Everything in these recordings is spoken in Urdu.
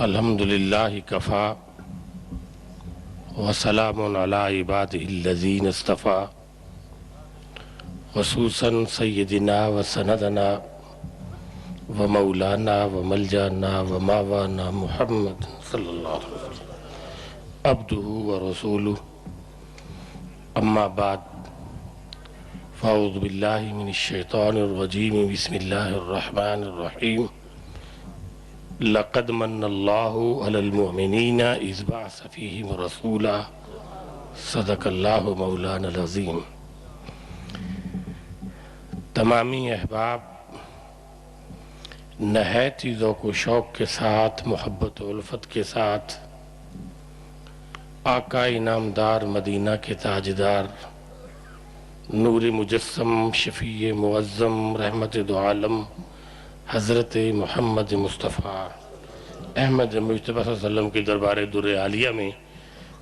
الحمدللہ کفا وسلام علی عبادہ الذین اصطفیٰ خصوصاً سیدنا و سندنا و مولانا و ملجانا و ماوانا محمد صلی اللہ علیہ وسلم عبدہ و رسولہ اما بعد فاعوذ باللہ من الشیطان الرجیم بسم اللہ الرحمن الرحیم لقد من اللہ علی المؤمنین اذ بعث فیہم رسولا صدق اللہ مولانا العظیم۔ تمامی احباب نہایت ذوق و شوق کے ساتھ، محبت و الفت کے ساتھ آقا انعامدار مدینہ کے تاجدار، نور مجسم، شفیع معظم، رحمت دو عالم حضرت محمد مصطفیٰ احمد مجتبیٰ صلی اللہ علیہ وسلم کے دربار در عالیہ میں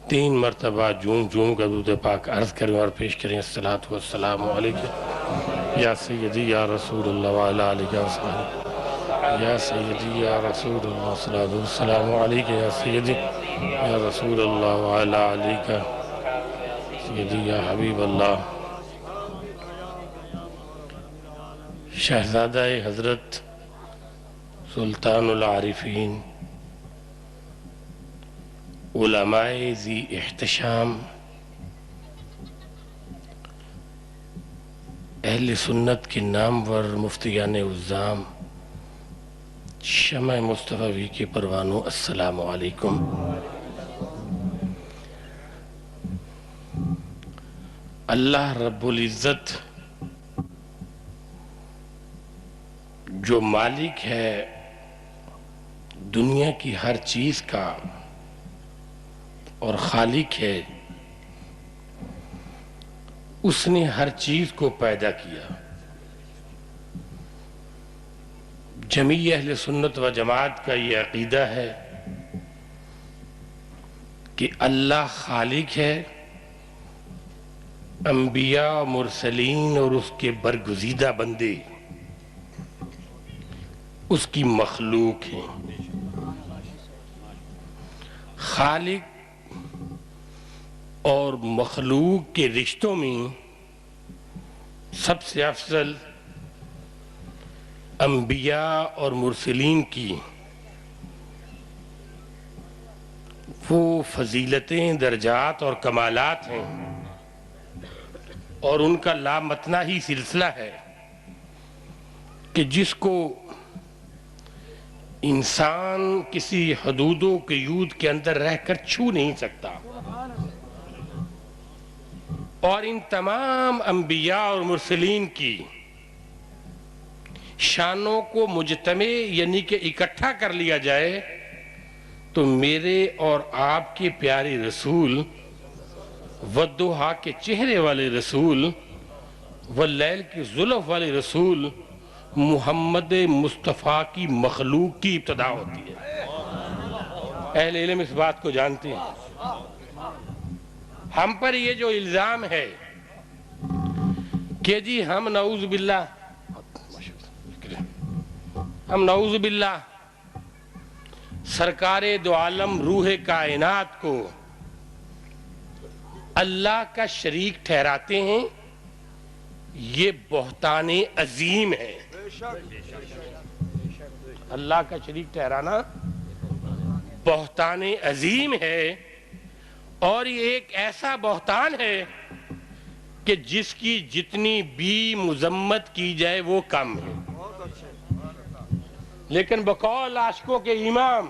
3 مرتبہ جھوم کا درود پاک عرض کریں اور پیش کریں۔ الصلاۃ والسلام علیکہ یا سیدی یا رسول اللہ وعلی آلہ وصحبہ یا سیدی یا رسول اللہ، الصلاۃ والسلام علیکہ یا سیدی یا رسول اللہ وعلی آلہ سیدی یا حبیب اللہ۔ شہزادہ حضرت سلطان العارفین، علماء ذی احتشام، اہل سنت کے نامور مفتیان عظام، شمع مصطفی کے پروانوں، السلام علیکم۔ اللہ رب العزت جو مالک ہے دنیا کی ہر چیز کا اور خالق ہے، اس نے ہر چیز کو پیدا کیا۔ جمیع اہل سنت و جماعت کا یہ عقیدہ ہے کہ اللہ خالق ہے، انبیاء، مرسلین اور اس کے برگزیدہ بندے اس کی مخلوق ہیں۔ خالق اور مخلوق کے رشتوں میں سب سے افضل انبیاء اور مرسلین کی وہ فضیلتیں، درجات اور کمالات ہیں، اور ان کا لامتناہ ہی سلسلہ ہے کہ جس کو انسان کسی حدود و قیود کے اندر رہ کر چھو نہیں سکتا۔ اور ان تمام انبیاء اور مرسلین کی شانوں کو مجتمع یعنی کہ اکٹھا کر لیا جائے تو میرے اور آپ کے پیارے رسول، والضحیٰ کے چہرے والے رسول، واللیل کے زلف والے رسول محمد مصطفیٰ کی مخلوق کی ابتدا ہوتی ہے۔ اہل علم اس بات کو جانتے ہیں۔ ہم پر یہ جو الزام ہے کہ جی ہم نعوذ باللہ سرکار دو عالم روح کائنات کو اللہ کا شریک ٹھہراتے ہیں، یہ بہتان عظیم ہے۔ اللہ کا شریک ٹھہرانا بہتان عظیم ہے، اور یہ ایک ایسا بہتان ہے کہ جس کی جتنی بھی مذمت کی جائے وہ کم ہے۔ لیکن بقول عاشقوں کے امام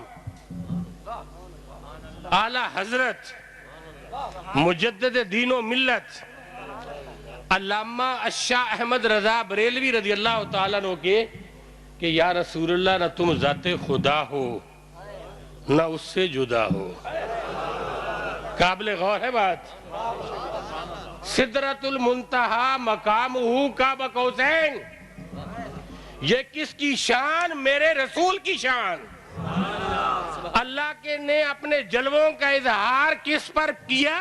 اعلی حضرت مجدد دین و ملت علامہ الشاہ احمد رضا بریلوی رضی اللہ تعالیٰ عنہ کے کہ یا رسول اللہ نہ تم ذات خدا ہو نہ اس سے جدا ہو۔ قابل غور ہے بات۔ سدرۃ المنتہا مقامہ قاب قوسین، یہ کس کی شان؟ میرے رسول کی شان۔ اللہ کے نے اپنے جلووں کا اظہار کس پر کیا؟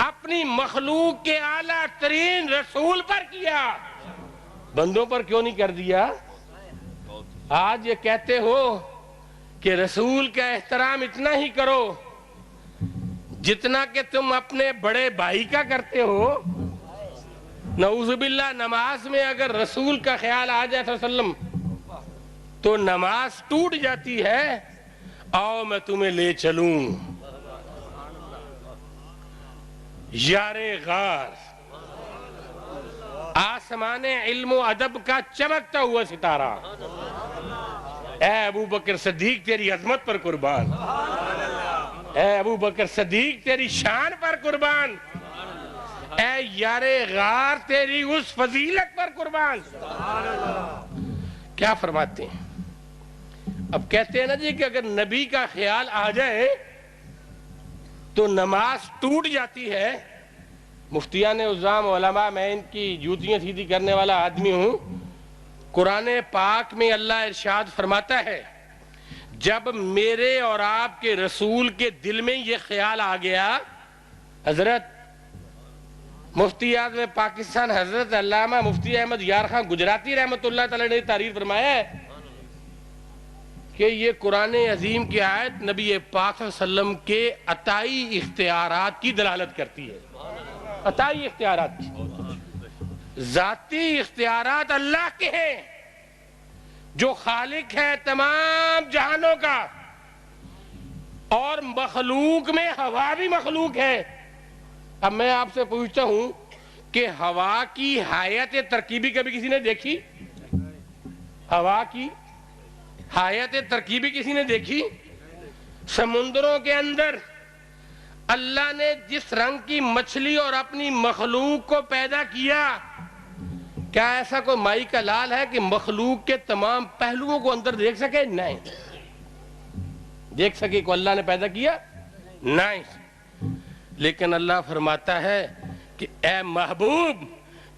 اپنی مخلوق کے اعلیٰ ترین رسول پر کیا۔ بندوں پر کیوں نہیں کر دیا؟ آج یہ کہتے ہو کہ رسول کا احترام اتنا ہی کرو جتنا کہ تم اپنے بڑے بھائی کا کرتے ہو. نعوذ باللہ نماز میں اگر رسول کا خیال آ جائے صلی اللہ علیہ وسلم تو نماز ٹوٹ جاتی ہے. آؤ میں تمہیں لے چلوں یار غار، آسمان علم و ادب کا چمکتا ہوا ستارہ. اے ابو بکر صدیق تیری عظمت پر قربان، اے ابو بکر صدیق تیری شان پر قربان، اے یار غار تیری اس فضیلت پر قربان. کیا فرماتے ہیں؟ اب کہتے ہیں نا جی کہ اگر نبی کا خیال آ جائے تو نماز ٹوٹ جاتی ہے. مفتیان عظام علماء، میں ان کی جوتیاں سیدھی کرنے والا آدمی ہوں. قرآن پاک میں اللہ ارشاد فرماتا ہے جب میرے اور آپ کے رسول کے دل میں یہ خیال آ گیا. حضرت مفتی اعظم پاکستان حضرت علامہ مفتی احمد یار خان گجراتی رحمت اللہ تعالی نے تعریف فرمایا ہے کہ یہ قرآن عظیم کی آیت نبی پاک صلی اللہ علیہ وسلم کے عطائی اختیارات کی دلالت کرتی ہے. عطائی اختیارات کی، ذاتی اختیارات اللہ کے ہیں جو خالق ہے تمام جہانوں کا، اور مخلوق میں ہوا بھی مخلوق ہے. اب میں آپ سے پوچھتا ہوں کہ ہوا کی حیات ترکیبی کبھی کسی نے دیکھی؟ ہوا کی حیات ترکیبی کسی نے دیکھی؟ سمندروں کے اندر اللہ نے جس رنگ کی مچھلی اور اپنی مخلوق کو پیدا کیا، کیا ایسا کوئی مائی کا لال ہے کہ مخلوق کے تمام پہلوؤں کو اندر دیکھ سکے؟ نہیں دیکھ سکے. کو اللہ نے پیدا کیا؟ نہیں. لیکن اللہ فرماتا ہے کہ اے محبوب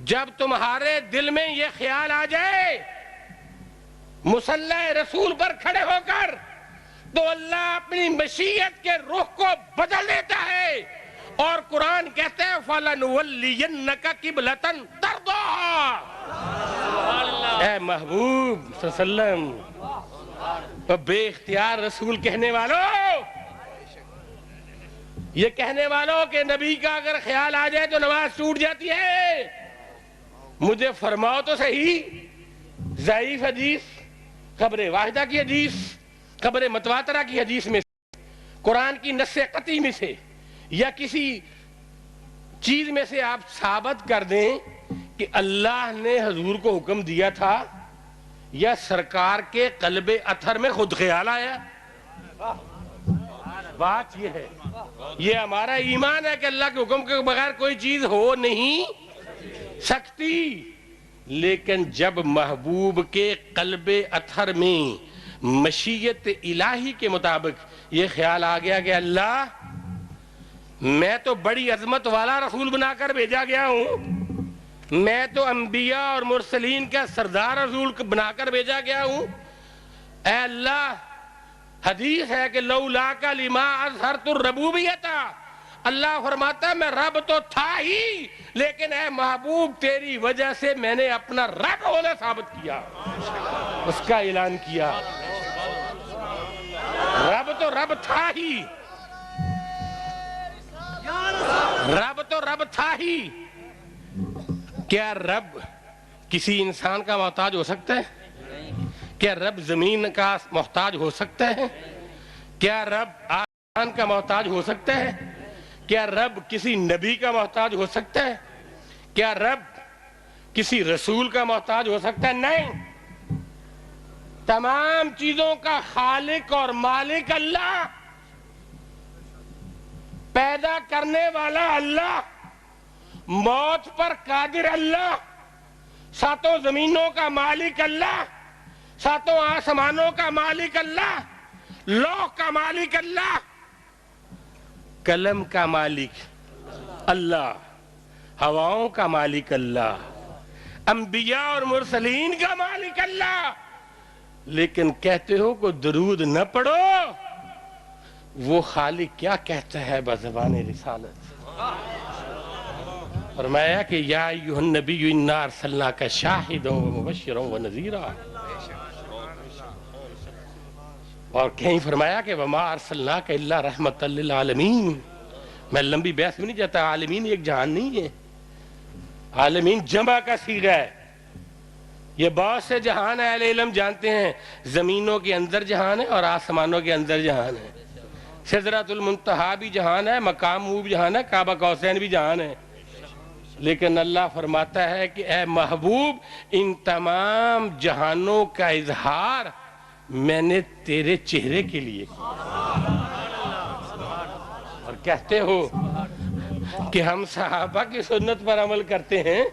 جب تمہارے دل میں یہ خیال آ جائے مصلی رسول پر کھڑے ہو کر، تو اللہ اپنی مشیت کے رخ کو بدل دیتا ہے. اور قرآن کہتا ہے فَلَنُوَلِّيَنَّكَ قِبْلَةً تَرْضَاهَا. اے محبوب صلی اللہ علیہ وسلم، بے اختیار رسول کہنے والوں، یہ کہنے والوں کہ نبی کا اگر خیال آ جائے تو نماز ٹوٹ جاتی ہے، مجھے فرماؤ تو صحیح، ضعیف حدیث، خبر واحدہ کی حدیث، خبر متواترہ کی حدیث میں سے، قرآن کی نص قطعی میں سے، یا کسی چیز میں سے آپ ثابت کر دیں کہ اللہ نے حضور کو حکم دیا تھا یا سرکار کے قلب اطہر میں خود خیال آیا. بات یہ ہے، یہ ہمارا ایمان ہے کہ اللہ کے حکم کے بغیر کوئی چیز ہو نہیں سکتی. لیکن جب محبوب کے قلب اطہر میں مشیت الہی کے مطابق یہ خیال آ گیا کہ اللہ میں تو بڑی عظمت والا رسول بنا کر بھیجا گیا ہوں، میں تو انبیاء اور مرسلین کا سردار رسول بنا کر بھیجا گیا ہوں، اے اللہ حدیث ہے کہ لولاک لما اظہرت الربوبیت، اللہ فرماتا ہے میں رب تو تھا ہی لیکن اے محبوب تیری وجہ سے میں نے اپنا رب ہونا ثابت کیا، اس کا اعلان کیا. رب تو رب تھا ہی، رب تو رب تھا ہی. کیا رب کسی انسان کا محتاج ہو سکتا ہے؟ کیا رب زمین کا محتاج ہو سکتا ہے؟ کیا رب آسمان کا محتاج ہو سکتا ہے؟ کیا رب کسی نبی کا محتاج ہو سکتا ہے؟ کیا رب کسی رسول کا محتاج ہو سکتا ہے؟ نہیں. تمام چیزوں کا خالق اور مالک اللہ، پیدا کرنے والا اللہ، موت پر قادر اللہ، ساتوں زمینوں کا مالک اللہ، ساتوں آسمانوں کا مالک اللہ، لوح کا مالک اللہ، قلم کا مالک اللہ، ہواؤں کا مالک اللہ، انبیاء اور مرسلین کا مالک اللہ. لیکن کہتے ہو کہ درود نہ پڑھو، وہ خالق کیا کہتا ہے بزبان رسالت؟ فرمایا کہ یا ایھا النبی انا ارسلناک شاہدا ومبشرا ونذیرا. اور کہیں فرمایا کہ وما ارسلناک الا رحمۃ للعالمین. میں لمبی بحث میں نہیں جاتا. عالمین ایک جہان نہیں ہے، عالمین جمع کا صیغہ ہے. یہ بہت سے جہان اہل علم جانتے ہیں. زمینوں کے اندر جہان ہے اور آسمانوں کے اندر جہان ہے. سدرۃ المنتہا بھی جہان ہے، مقام بھی جہان ہے، کعبہ قوسین بھی جہان ہے. لیکن اللہ فرماتا ہے کہ اے محبوب، ان تمام جہانوں کا اظہار میں نے تیرے چہرے کے لیے کیا. اور کہتے ہو کہ ہم صحابہ کی سنت پر عمل کرتے ہیں،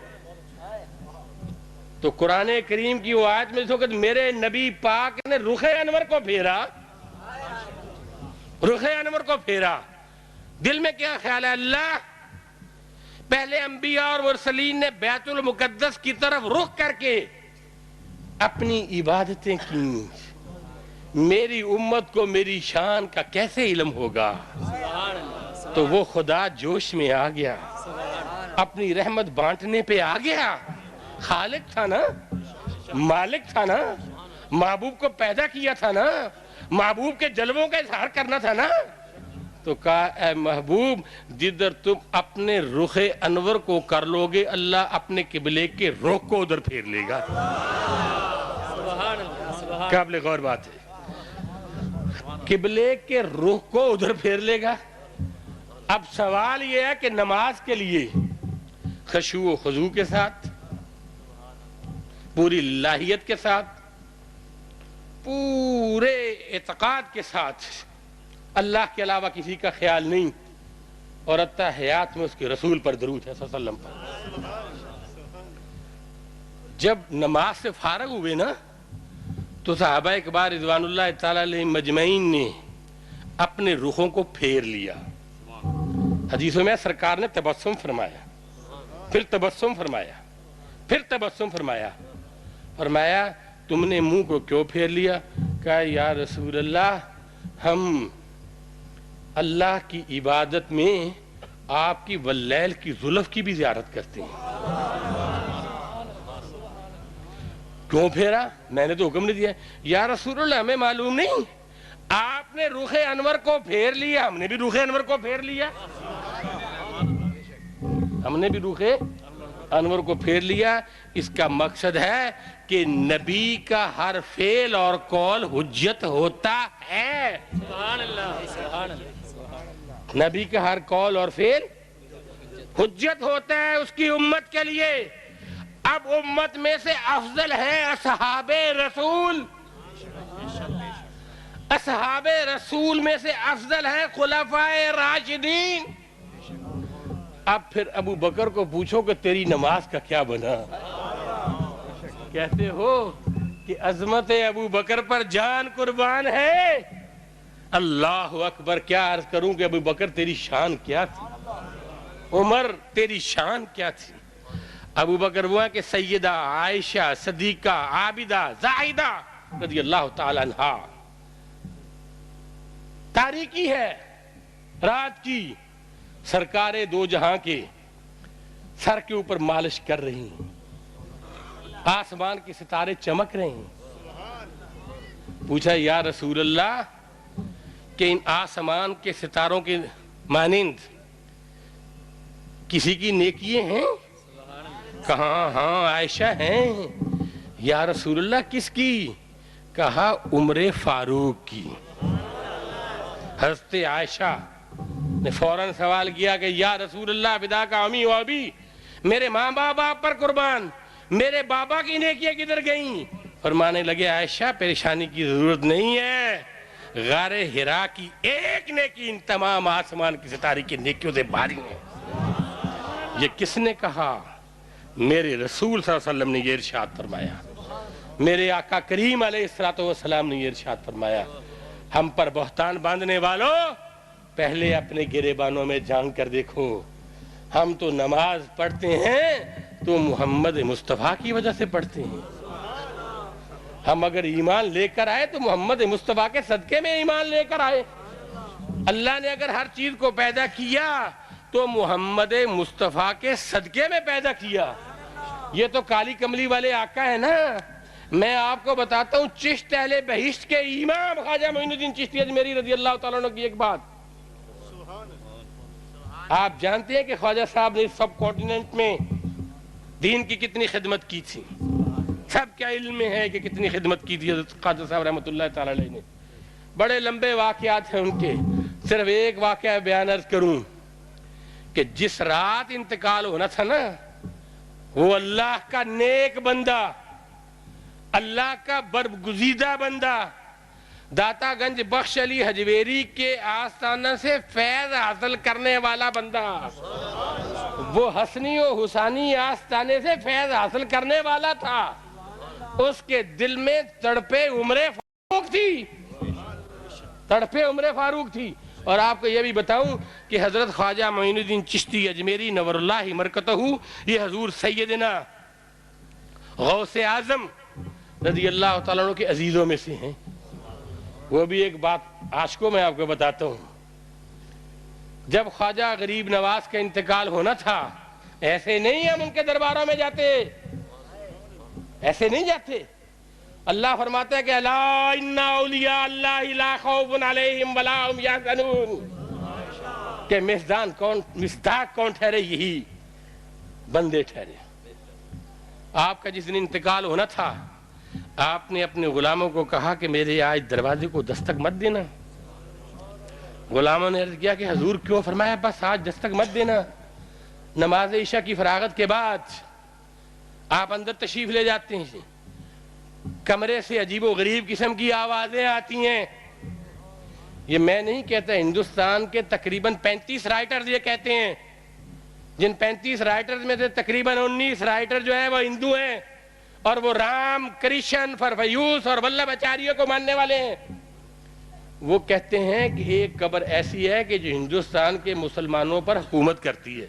تو قرآن کریم کی وہ آیت میں کہ میرے نبی پاک نے رخ انور کو پھیرا. رخ انور کو پھیرا. دل میں کیا خیال ہے؟ اللہ پہلے انبیاء اور مرسلین نے بیت المقدس کی طرف رخ کر کے اپنی عبادتیں کی. میری امت کو میری شان کا کیسے علم ہوگا؟ تو وہ خدا جوش میں آ گیا، اپنی رحمت بانٹنے پہ آ گیا. خالق تھا نا، مالک تھا نا، محبوب کو پیدا کیا تھا نا، محبوب کے جلووں کا اظہار کرنا تھا نا. تو کہا اے محبوب، جدھر تم اپنے رخ انور کو کر لو گے، اللہ اپنے قبلے کے رخ کو ادھر پھیر لے گا. قابل غور بات ہے. قبلے کے رخ کو ادھر پھیر لے گا. اب سوال یہ ہے کہ نماز کے لیے خشوع و خضوع کے ساتھ، پوری لاہیت کے ساتھ، پورے اعتقاد کے ساتھ، اللہ کے علاوہ کسی کا خیال نہیں، اور اتحیات میں اس کے رسول پر درود ہے صلی اللہ علیہ وسلم پر. جب نماز سے فارغ ہوئے نا، تو صحابہ اکبار رضوان اللہ تعالی علیہ مجمعین نے اپنے رخوں کو پھیر لیا. حدیثوں میں سرکار نے تبسم فرمایا، پھر تبسم فرمایا، پھر تبسم فرمایا. فرمایا تم نے منہ کو کیوں پھیر لیا؟ کہا یا رسول اللہ، ہم اللہ کی عبادت میں آپ کی واللیل کی زلف کی بھی زیارت کرتے ہیں. کیوں پھیرا؟ میں نے تو حکم نہیں دیا. یا رسول اللہ ہمیں معلوم نہیں، آپ نے رخ انور کو پھیر لیا، ہم نے بھی رخ انور کو پھیر لیا. ہم نے بھی رخ انور کو پھیر لیا. اس کا مقصد ہے کہ نبی کا ہر فعل اور قول حجت ہوتا ہے. سبحان اللہ، سبحان اللہ. نبی کا ہر قول اور فعل حجت ہوتا ہے اس کی امت کے لیے. اب امت میں سے افضل ہے اصحاب رسول. اصحاب رسول میں سے افضل ہے خلفائے راشدین. اب پھر ابو بکر کو پوچھو کہ تیری نماز کا کیا بنا؟ کہتے ہو کہ عظمت ابو بکر پر جان قربان ہے. اللہ اکبر، کیا عرض کروں کہ ابو بکر تیری شان کیا تھی، عمر تیری شان کیا تھی. ابو بکر وہ ہے کہ سیدہ عائشہ صدیقہ عابدہ زاہدہ رضی اللہ تعالی عنہا تاریکی ہے رات کی، سرکار دو جہاں کے سر کے اوپر مالش کر رہی ہیں، آسمان کے ستارے چمک رہے ہیں. پوچھا یا رسول اللہ کہ ان آسمان کے ستاروں کے مانند کسی کی نیکیاں ہیں؟ کہا ہاں عائشہ ہیں. یا رسول اللہ کس کی؟ کہا عمر فاروق کی. حضرت عائشہ نے فوراً سوال کیا کہ یا رسول اللہ بدا کا امی و ابی، میرے ماں باپ آپ پر قربان، میرے بابا کی نیکیاں کدھر گئیں؟ فرمانے لگے عائشہ پریشانی کی ضرورت نہیں ہے، غار حرا کی ایک نیکی ان تمام آسمان کی ستارے کی نیکیوں سے بھاری ہے. یہ کس نے کہا؟ میرے رسول صلی اللہ علیہ وسلم نے یہ ارشاد فرمایا، میرے آقا کریم علیہ السلام نے یہ ارشاد فرمایا. ہم پر بہتان باندھنے والوں، پہلے اپنے گریبانوں میں جان کر دیکھو. ہم تو نماز پڑھتے ہیں تو محمد مصطفیٰ کی وجہ سے پڑھتے ہیں. ہم اگر ایمان لے کر آئے تو محمد مصطفیٰ کے صدقے میں ایمان لے کر آئے. اللہ نے اگر ہر چیز کو پیدا کیا تو محمد مصطفیٰ کے صدقے میں پیدا کیا. یہ تو کالی کملی والے آقا ہے نا، میں آپ کو بتاتا ہوں چشت اہل بہشت کے امام خواجہ معین الدین چشتی اجمیری رضی اللہ تعالیٰ عنہ کی ایک بات. آپ جانتے ہیں کہ خواجہ صاحب نے سب کانٹیننٹ میں دین کی کتنی خدمت کی تھی. سب کیا علم میں ہے کہ کتنی خدمت کی تھی حضرت خواجہ صاحب رحمۃ اللہ تعالیٰ علیہ نے. بڑے لمبے واقعات ہیں ان کے، صرف ایک واقعہ بیان عرض کروں کہ جس رات انتقال ہونا تھا نا، وہ اللہ کا نیک بندہ، اللہ کا برگزیدہ بندہ، داتا گنج بخش علی حجویری کے آستانہ سے فیض حاصل کرنے والا بندہ، وہ حسنی و حسانی آستانے سے فیض حاصل کرنے والا تھا. اس کے دل میں تڑپے عمر فاروق تھی، تڑپے عمر فاروق تھی. اور آپ کو یہ بھی بتاؤں کہ حضرت خواجہ معین الدین چشتی اجمیری نور اللہ مرکتہ، یہ حضور سیدنا غوث اعظم رضی اللہ تعالیٰ عنہ کے عزیزوں میں سے ہیں. وہ بھی ایک بات عاشقوں میں آپ کو بتاتا ہوں. جب خواجہ غریب نواز کا انتقال ہونا تھا، ایسے نہیں ہم ان کے درباروں میں جاتے، ایسے نہیں جاتے. اللہ فرماتا ہے کہ الا ان اولیاء اللہ لا خوف علیہم ولا هم یحزنون، کہ مصداق کون ٹھہرے؟ یہی بندے ٹھہرے. آپ کا جس دن انتقال ہونا تھا، آپ نے اپنے غلاموں کو کہا کہ میرے آج دروازے کو دستک مت دینا. غلاموں نے عرض کیا کہ حضور کیوں؟ فرمایا بس آج دستک مت دینا، نماز عشاء کی فراغت کے بعد آپ اندر تشریف لے جاتے ہیں، کمرے سے عجیب و غریب قسم کی آوازیں آتی ہیں. یہ میں نہیں کہتا، ہندوستان کے تقریباً 35 رائٹرز یہ کہتے ہیں، جن 35 رائٹرز میں سے تقریباً 19 رائٹر جو ہیں وہ ہندو ہیں، اور وہ رام، کرشن، فرفیوس اور ولبھ آچاریہ کو ماننے والے ہیں. وہ کہتے ہیں کہ ایک قبر ایسی ہے کہ جو ہندوستان کے مسلمانوں پر حکومت کرتی ہے،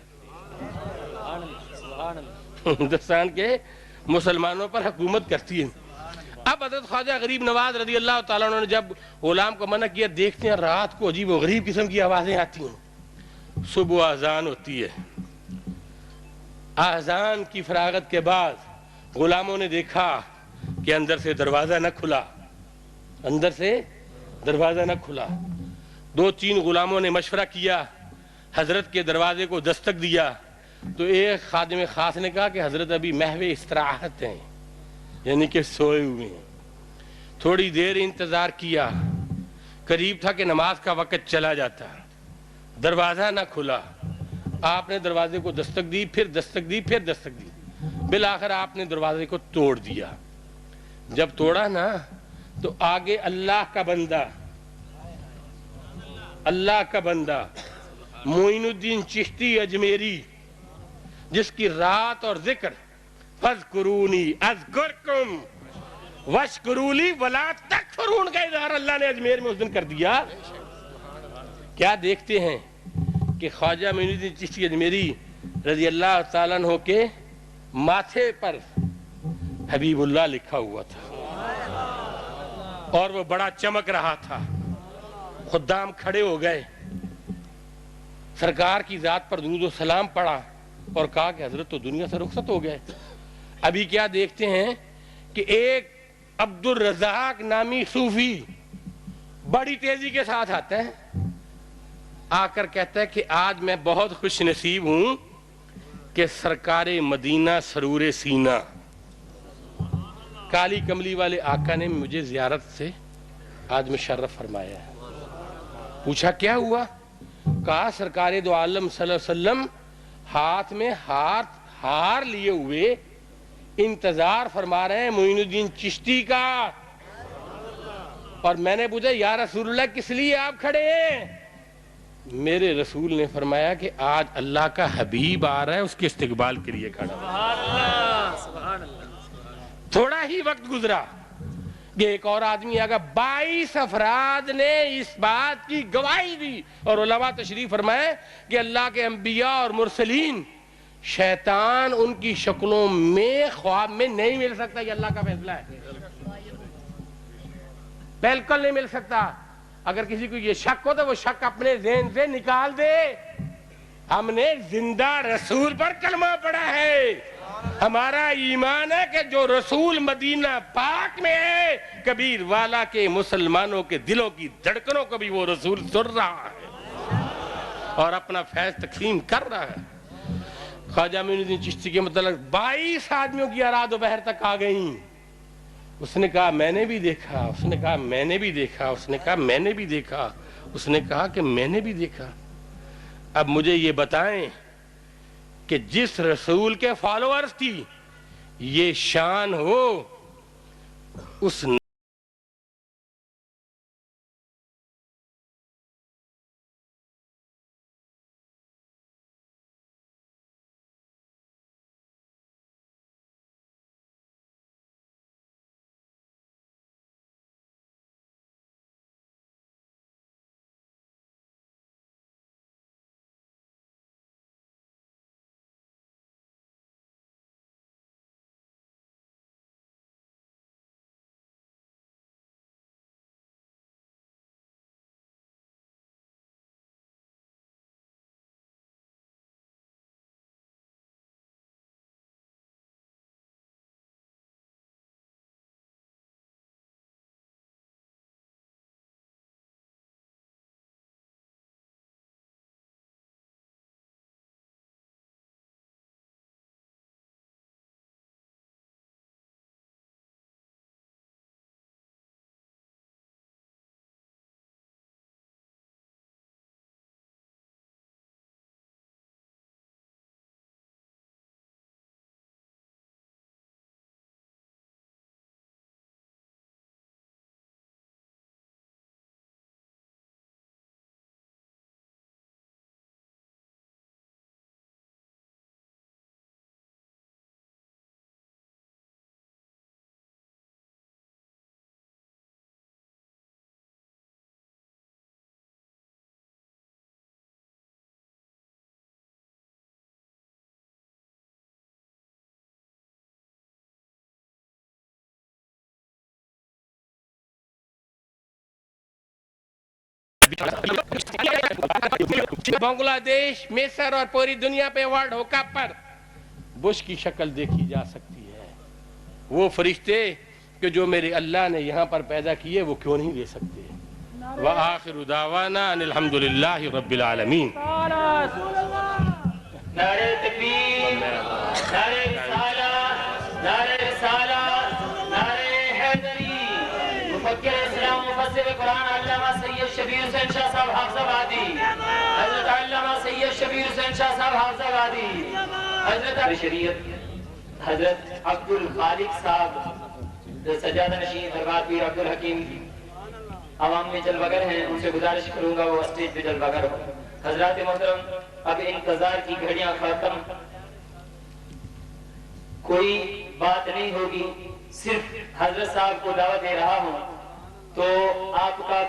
ہندوستان کے مسلمانوں پر حکومت کرتی ہے. اب حضرت خواجہ غریب نواز رضی اللہ تعالیٰ عنہ نے جب غلام کو منع کیا، دیکھتے ہیں رات کو عجیب و غریب قسم کی آوازیں آتی ہیں. صبح اذان ہوتی ہے، اذان کی فراغت کے بعد غلاموں نے دیکھا کہ اندر سے دروازہ نہ کھلا، اندر سے دروازہ نہ کھلا. 2-3 غلاموں نے مشورہ کیا، حضرت کے دروازے کو دستک دیا. تو ایک خادم خاص نے کہا کہ حضرت ابھی محو استراحت ہیں، یعنی کہ سوئے ہوئے ہیں. تھوڑی دیر انتظار کیا، قریب تھا کہ نماز کا وقت چلا جاتا، دروازہ نہ کھلا. آپ نے دروازے کو دستک دی، پھر دستک دی، پھر دستک دی. بالآخر آپ نے دروازے کو توڑ دیا. جب توڑا نا تو آگے اللہ کا بندہ، اللہ کا بندہ معین الدین چشتی اجمیری، جس کی رات اور ذکر فَاذْكُرُونِي أَذْكُرْكُمْ وَاشْكُرُوا لِي وَلَا تَكْفُرُونَ کا اظہار اللہ نے اجمیر میں اس دن کر دیا. کیا دیکھتے ہیں کہ خواجہ معین الدین چشتی اجمیری رضی اللہ تعالیٰ عنہ کے ماتھے پر حبیب اللہ لکھا ہوا تھا، اور وہ بڑا چمک رہا تھا. خدام کھڑے ہو گئے، سرکار کی ذات پر درود و سلام پڑھا اور کہا کہ حضرت تو دنیا سے رخصت ہو گئے. ابھی کیا دیکھتے ہیں کہ ایک عبد الرزاق نامی صوفی بڑی تیزی کے ساتھ آتا ہے، آ کر کہتا ہے کہ آج میں بہت خوش نصیب ہوں کہ سرکار مدینہ سرور سینہ کالی کملی والے آقا نے مجھے زیارت سے آج مشرف فرمایا ہے. پوچھا کیا ہوا؟ کہا سرکار دو عالم صلی اللہ علیہ وسلم ہاتھ میں ہار لیے ہوئے انتظار فرما رہے ہیں معین الدین چشتی کا. اور میں نے پوچھا یا رسول اللہ کس لیے آپ کھڑے ہیں؟ میرے رسول نے فرمایا کہ آج اللہ کا حبیب آ رہا ہے، اس کے استقبال کے لیے کھڑا. تھوڑا ہی وقت گزرا کہ ایک اور آدمی آگا. 22 افراد نے اس بات کی گواہی دی، اور علماء تشریف فرمائے کہ اللہ کے انبیاء اور مرسلین، شیطان ان کی شکلوں میں خواب میں نہیں مل سکتا. یہ اللہ کا فیصلہ ہے، بالکل نہیں مل سکتا. اگر کسی کو یہ شک ہو تو وہ شک اپنے ذہن سے نکال دے. ہم نے زندہ رسول پر کلمہ پڑھا ہے. ہمارا ایمان ہے کہ جو رسول مدینہ پاک میں ہے، کبیر والا کے مسلمانوں کے دلوں کی دھڑکنوں کو بھی وہ رسول سن رہا ہے اور اپنا فیض تقسیم کر رہا ہے۔ خواجہ معین الدین چشتی کے متعلق 22 آدمیوں کی اراد و بحر تک آ گئیں۔ اس نے کہا میں نے بھی دیکھا، اس نے کہا میں نے بھی دیکھا، اس نے کہا میں نے بھی دیکھا، اس نے کہا کہ میں نے بھی دیکھا۔ اب مجھے یہ بتائیں کہ جس رسول کے فالوورز کی یہ شان ہو، اس بنگلہ دیش، مصر اور پوری دنیا پہ ورلڈ ہوکپ پر بش کی شکل دیکھی جا سکتی ہے۔ وہ فرشتے کہ جو میرے اللہ نے یہاں پر پیدا کیے وہ کیوں نہیں لے سکتے؟ وآخر دعوانا ان الحمدللہ رب العالمین۔ نعرہ تکبیر، نعرہ رسالت، نعرہ رسالت، نعرہ حیدری۔ مفکر اسلام، مفسر قرآن علامہ سید شبیر حسین شاہ صاحب حافظ آبادی، حضرت علامہ سید شبیر حسین شاہ صاحب حافظ آبادی، حضرت شریعت حضرت عبدالخالق صاحب سجادہ نشین دربار پیر عبدالحکیم عوام میں جلوہ گر ہیں، ان سے گزارش کروں گا وہ اسٹیج پہ جلوہ گر ہو۔ حضرات محترم، اب انتظار کی گھڑیاں ختم، کوئی بات نہیں ہوگی، صرف حضرت صاحب کو دعوت دے رہا ہوں تو آپ کا